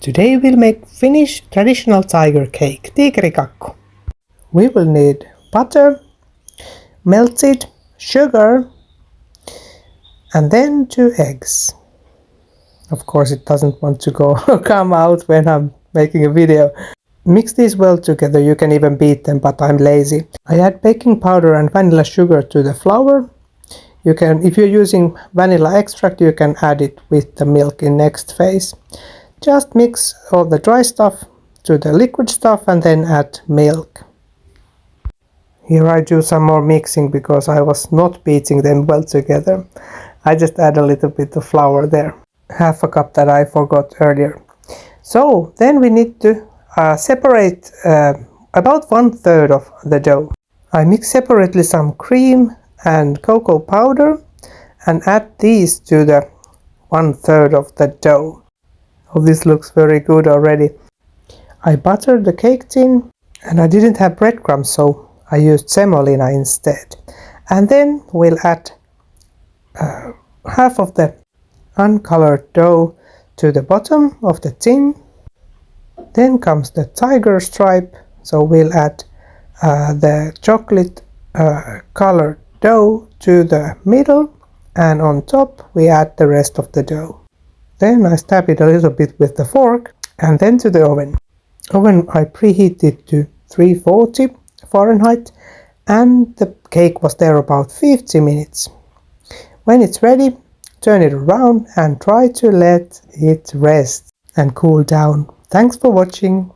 Today we'll make Finnish traditional tiger cake, tiikerikakku. We will need butter, melted sugar, and then 2 eggs. Of course it doesn't want to come out when I'm making a video. Mix these well together, you can even beat them, but I'm lazy. I add baking powder and vanilla sugar to the flour. If you're using vanilla extract, you can add it with the milk in next phase. Just mix all the dry stuff to the liquid stuff and then add milk. Here I do some more mixing because I was not beating them well together. I just add a little bit of flour there. Half a cup that I forgot earlier. So then we need to separate about 1/3 of the dough. I mix separately some cream and cocoa powder and add these to the 1/3 of the dough. Oh, this looks very good already. I buttered the cake tin and I didn't have breadcrumbs, so I used semolina instead. And then we'll add half of the uncolored dough to the bottom of the tin. Then comes the tiger stripe, so we'll add the chocolate colored dough to the middle, and on top we add the rest of the dough. Then I stab it a little bit with the fork and then to the oven. I preheated to 340 Fahrenheit and the cake was there about 50 minutes. When it's ready, turn it around and try to let it rest and cool down. Thanks for watching.